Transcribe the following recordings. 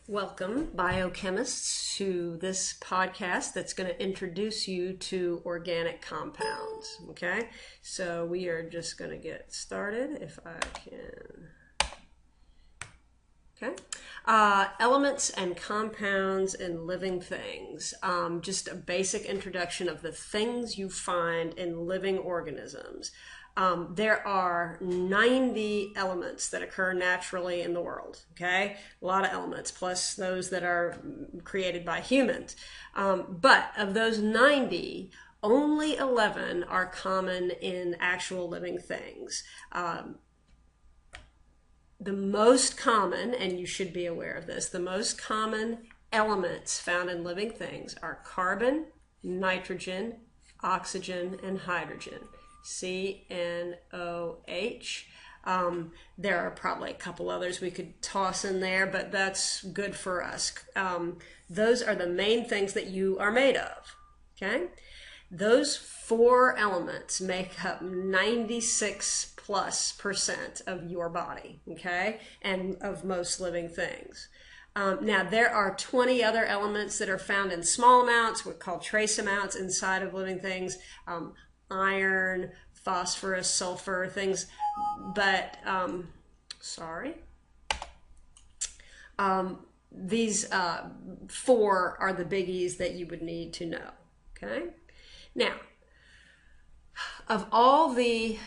Welcome, biochemists, to this podcast that's going to introduce you to organic compounds. Okay, so we are just going to get started if I can. Okay, elements and compounds in living things. Just a basic introduction of the things you find in living organisms. There are 90 elements that occur naturally in the world, okay? A lot of elements, plus those that are created by humans. But of those 90, only 11 are common in actual living things. The most common, and you should be aware of this, the most common elements found in living things are carbon, nitrogen, oxygen, and hydrogen. CNOH. There are probably a couple others we could toss in there, but that's good for us. Those are the main things that you are made of. Okay? Those four elements make up 96+% of your body, okay? And of most living things. Now, there are 20 other elements that are found in small amounts, we're called trace amounts inside of living things. Iron, phosphorus, sulfur, things, but these four are the biggies that you would need to know. Okay, now of all the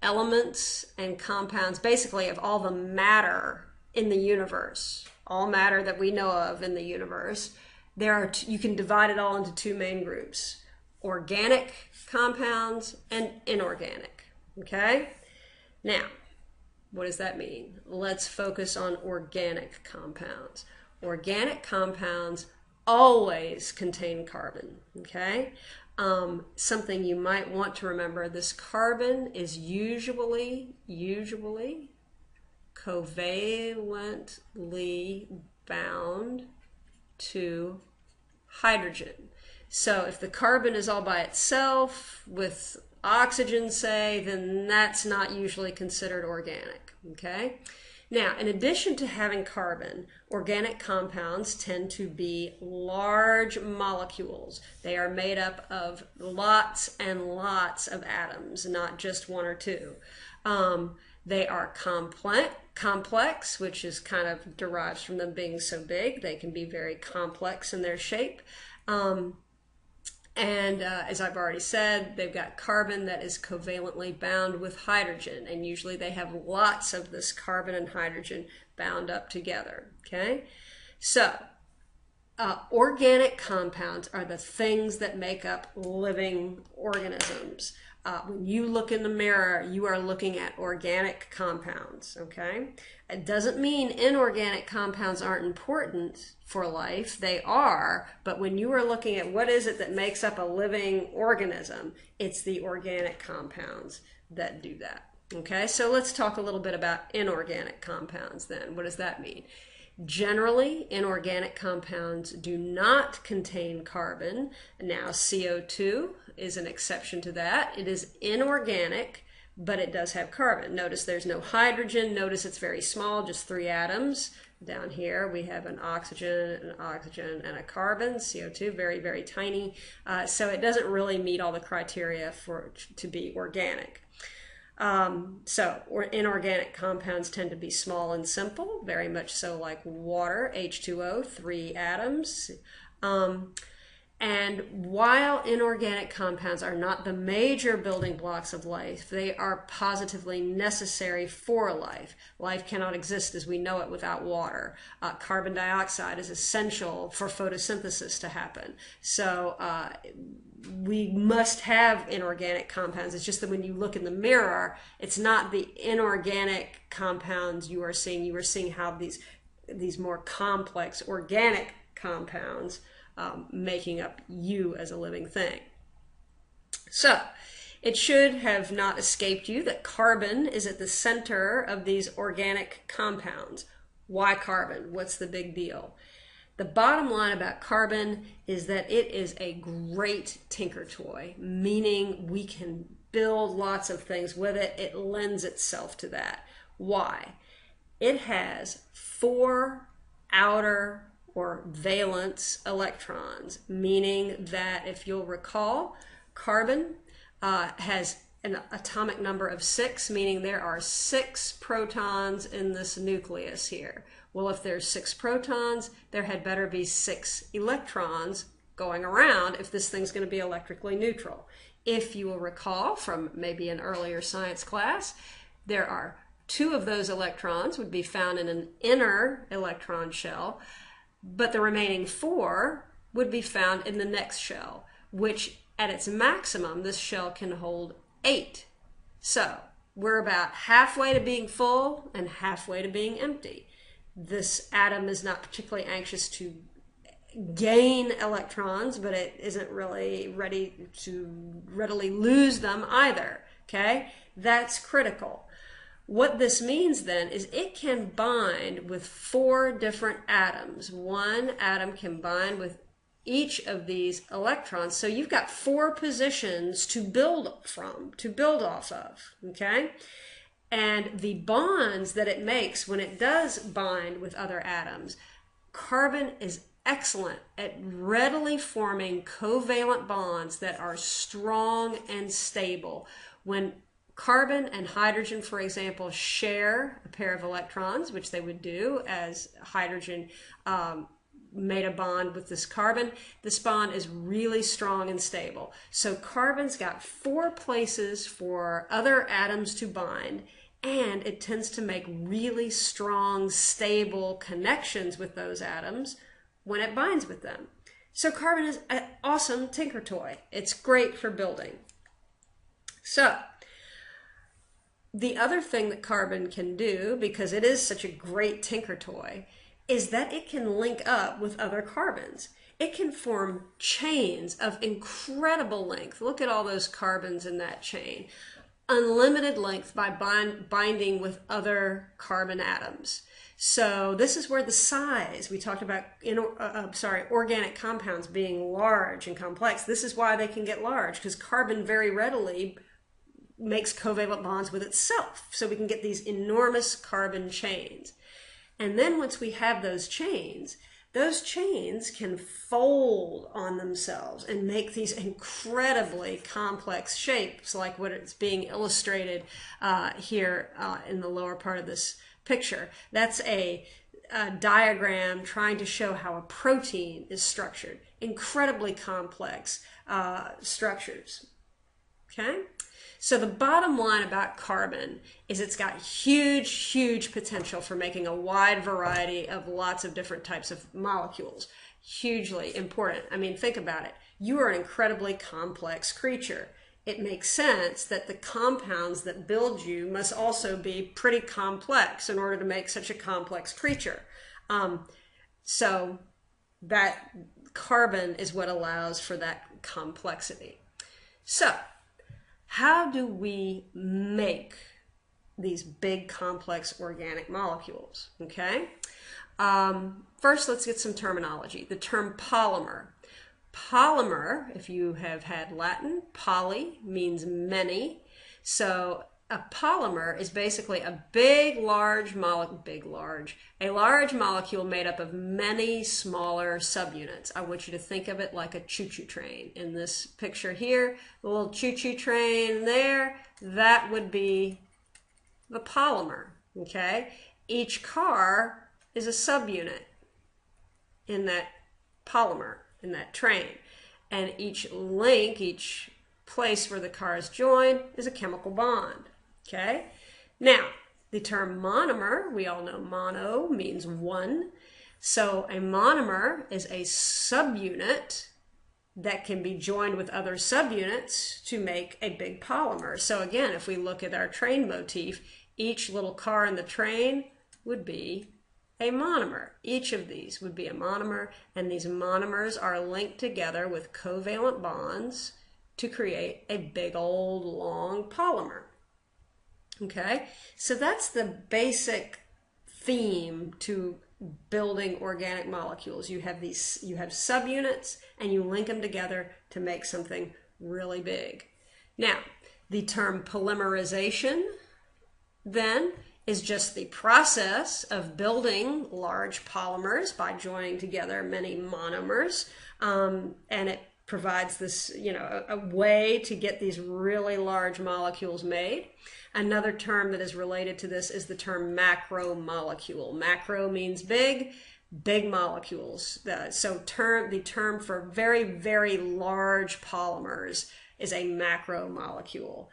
elements and compounds, basically of all the matter in the universe, all matter that we know of in the universe, there are you can divide it all into two main groups: organic compounds and inorganic. Okay? Now, what does that mean? Let's focus on organic compounds. Organic compounds always contain carbon. Okay? Something you might want to remember, this carbon is usually covalently bound to hydrogen. So if the carbon is all by itself with oxygen, say, then that's not usually considered organic, okay? Now, in addition to having carbon, organic compounds tend to be large molecules. They are made up of lots and lots of atoms, not just one or two. They are complex, which is kind of derives from them being so big. They can be very complex in their shape. And as I've already said, they've got carbon that is covalently bound with hydrogen, and usually they have lots of this carbon and hydrogen bound up together, okay? So, organic compounds are the things that make up living organisms. When you look in the mirror, you are looking at organic compounds, okay? It doesn't mean inorganic compounds aren't important for life. They are, but when you are looking at what is it that makes up a living organism, it's the organic compounds that do that, okay? So let's talk a little bit about inorganic compounds then. What does that mean? Generally, inorganic compounds do not contain carbon. Now, CO2 is an exception to that. It is inorganic, but it does have carbon. Notice there's no hydrogen. Notice it's very small, just 3 atoms. Down here we have an oxygen, and a carbon, CO2, very, very tiny. So it doesn't really meet all the criteria for to be organic. Inorganic compounds tend to be small and simple, very much so like water, H2O, 3 atoms. And while inorganic compounds are not the major building blocks of life, they are positively necessary for life. Life cannot exist as we know it without water. Carbon dioxide is essential for photosynthesis to happen. So we must have inorganic compounds. It's just that when you look in the mirror, it's not the inorganic compounds you are seeing. You are seeing how these more complex organic compounds making up you as a living thing. So, it should have not escaped you that carbon is at the center of these organic compounds. Why carbon? What's the big deal? The bottom line about carbon is that it is a great tinker toy, meaning we can build lots of things with it. It lends itself to that. Why? It has 4 outer or valence electrons, meaning that if you'll recall, carbon has an atomic number of 6, meaning there are 6 protons in this nucleus here. Well, if there's 6 protons, there had better be 6 electrons going around if this thing's going to be electrically neutral. If you will recall from maybe an earlier science class, there are 2 of those electrons would be found in an inner electron shell, but the remaining 4 would be found in the next shell, which at its maximum, this shell can hold 8. So we're about halfway to being full and halfway to being empty. This atom is not particularly anxious to gain electrons, but it isn't really ready to readily lose them either. Okay, that's critical. What this means then is it can bind with 4 different atoms. One atom can bind with each of these electrons. So you've got 4 positions to build from, to build off of, okay? And the bonds that it makes when it does bind with other atoms, carbon is excellent at readily forming covalent bonds that are strong and stable. When carbon and hydrogen, for example, share a pair of electrons, which they would do as hydrogen made a bond with this carbon, this bond is really strong and stable. So carbon's got 4 places for other atoms to bind, and it tends to make really strong, stable connections with those atoms when it binds with them. So carbon is an awesome tinker toy. It's great for building. So the other thing that carbon can do, because it is such a great tinker toy, is that it can link up with other carbons. It can form chains of incredible length. Look at all those carbons in that chain. Unlimited length by binding with other carbon atoms. So this is where the size, we talked about organic compounds being large and complex. This is why they can get large, because carbon very readily makes covalent bonds with itself. So we can get these enormous carbon chains. And then once we have those chains can fold on themselves and make these incredibly complex shapes, like what it's being illustrated here in the lower part of this picture. That's a diagram trying to show how a protein is structured. Incredibly complex structures. Okay? So the bottom line about carbon is it's got huge, huge potential for making a wide variety of lots of different types of molecules. Hugely important. I mean, think about it. You are an incredibly complex creature. It makes sense that the compounds that build you must also be pretty complex in order to make such a complex creature. So that carbon is what allows for that complexity. So how do we make these big complex organic molecules? Okay. First, let's get some terminology. The term polymer. Polymer, if you have had Latin, poly means many. So a polymer is basically a large molecule made up of many smaller subunits. I want you to think of it like a choo-choo train. In this picture here, the little choo-choo train there, that would be the polymer, okay? Each car is a subunit in that polymer, in that train. And each link, each place where the cars join is a chemical bond. Okay, now the term monomer, we all know mono means one. So a monomer is a subunit that can be joined with other subunits to make a big polymer. So again, if we look at our train motif, each little car in the train would be a monomer. Each of these would be a monomer, and these monomers are linked together with covalent bonds to create a big old long polymer. Okay, so that's the basic theme to building organic molecules. You have subunits and you link them together to make something really big. Now, the term polymerization then is just the process of building large polymers by joining together many monomers. And it provides this, a way to get these really large molecules made. Another term that is related to this is the term macromolecule. Macro means big, big molecules. So the term for very, very large polymers is a macromolecule.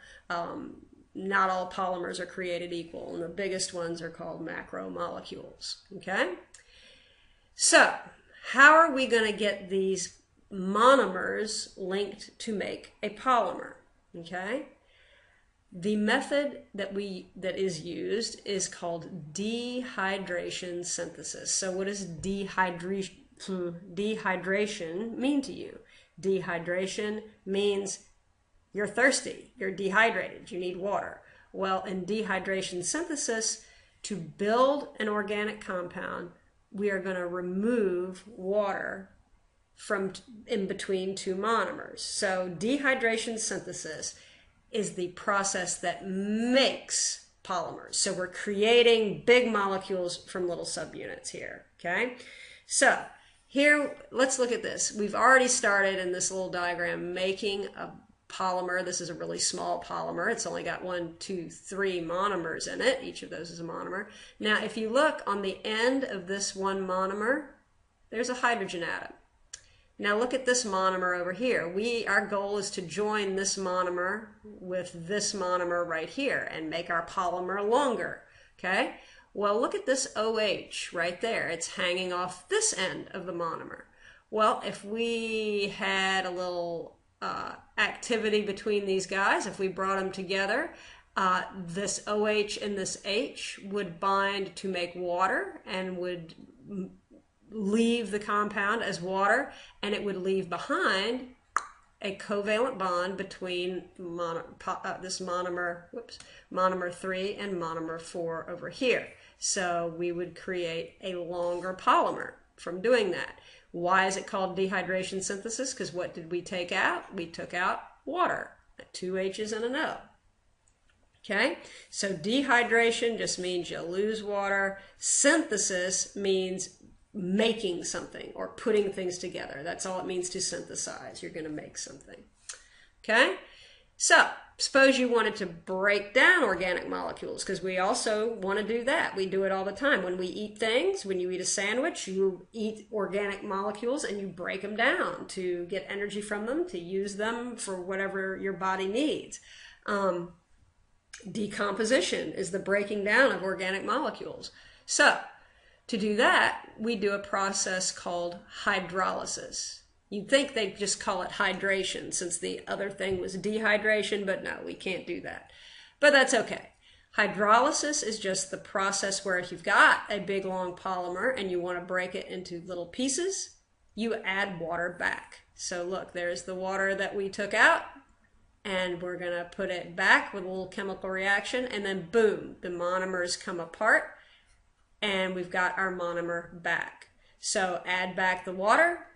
Not all polymers are created equal, and the biggest ones are called macromolecules. Okay? So, how are we going to get these monomers linked to make a polymer? Okay? The method that is used is called dehydration synthesis. So what does dehydration mean to you? Dehydration means you're thirsty, you're dehydrated, you need water. Well, in dehydration synthesis, to build an organic compound, we are going to remove water from in between two monomers. So dehydration synthesis is the process that makes polymers. So we're creating big molecules from little subunits here, okay? So here, let's look at this. We've already started in this little diagram making a polymer. This is a really small polymer. It's only got 1, 2, 3 monomers in it. Each of those is a monomer. Now, if you look on the end of this one monomer, there's a hydrogen atom. Now look at this monomer over here. Our goal is to join this monomer with this monomer right here and make our polymer longer, okay? Well, look at this OH right there. It's hanging off this end of the monomer. Well, if we had a little activity between these guys, if we brought them together, this OH and this H would bind to make water and would leave the compound as water, and it would leave behind a covalent bond between this monomer 3 and monomer 4 over here. So we would create a longer polymer from doing that. Why is it called dehydration synthesis? Because what did we take out? We took out water, 2 H's and an O. Okay, so dehydration just means you lose water. Synthesis means making something or putting things together. That's all it means to synthesize. You're going to make something. Okay, so suppose you wanted to break down organic molecules, because we also want to do that. We do it all the time. When we eat things, when you eat a sandwich, you eat organic molecules and you break them down to get energy from them, to use them for whatever your body needs. Decomposition is the breaking down of organic molecules. So to do that, we do a process called hydrolysis. You'd think they'd just call it hydration, since the other thing was dehydration, but no, we can't do that. But that's okay. Hydrolysis is just the process where if you've got a big long polymer and you want to break it into little pieces, you add water back. So look, there's the water that we took out, and we're going to put it back with a little chemical reaction, and then boom, the monomers come apart, and we've got our monomer back. So add back the water,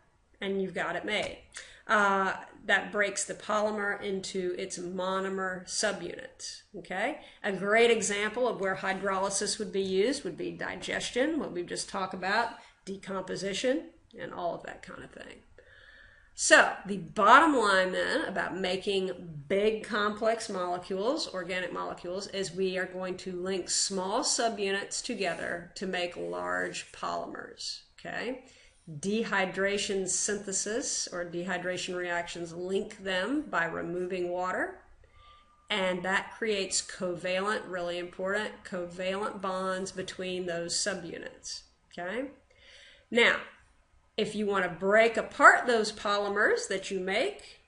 and you've got it made. That breaks the polymer into its monomer subunits, okay? A great example of where hydrolysis would be used would be digestion, what we've just talked about, decomposition, and all of that kind of thing. So the bottom line then about making big complex molecules, organic molecules, is we are going to link small subunits together to make large polymers, okay? Dehydration synthesis or dehydration reactions link them by removing water, and that creates covalent, really important, covalent bonds between those subunits, okay? Now, if you want to break apart those polymers that you make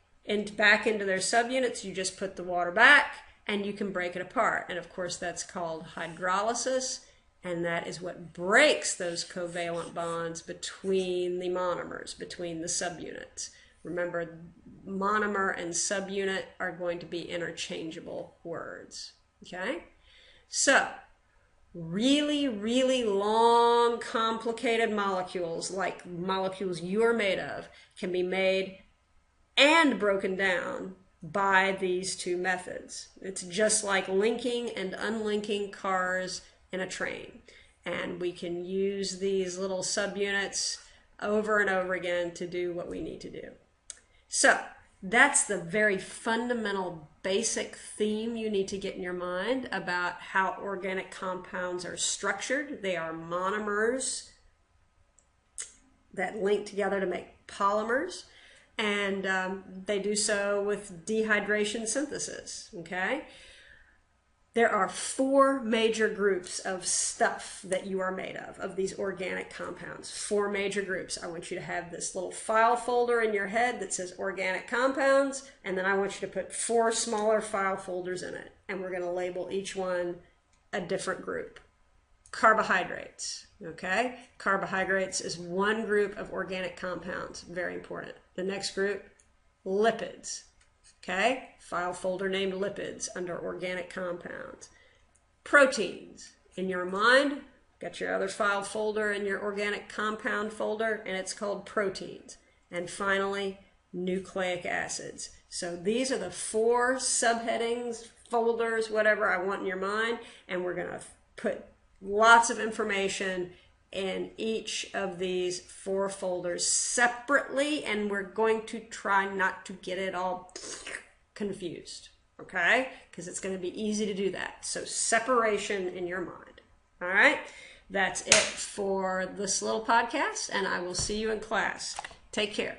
back into their subunits, you just put the water back and you can break it apart. And of course, that's called hydrolysis, and that is what breaks those covalent bonds between the monomers, between the subunits. Remember, monomer and subunit are going to be interchangeable words, okay? So, really, really long, complicated molecules, like molecules you're made of, can be made and broken down by these two methods. It's just like linking and unlinking cars in a train. And we can use these little subunits over and over again to do what we need to do. So that's the very fundamental basic theme you need to get in your mind about how organic compounds are structured. They are monomers that link together to make polymers, and they do so with dehydration synthesis, okay? There are 4 major groups of stuff that you are made of these organic compounds. 4 major groups. I want you to have this little file folder in your head that says organic compounds, and then I want you to put 4 smaller file folders in it, and we're going to label each one a different group. Carbohydrates, okay? Carbohydrates is one group of organic compounds, very important. The next group, lipids. Okay, file folder named lipids under organic compounds. Proteins, in your mind, got your other file folder in your organic compound folder, and it's called proteins. And finally, nucleic acids. So these are the 4 subheadings, folders, whatever I want in your mind, and we're going to put lots of information in each of these 4 folders separately, and we're going to try not to get it all confused, okay? Because it's going to be easy to do that. So separation in your mind. All right? That's it for this little podcast, and I will see you in class. Take care.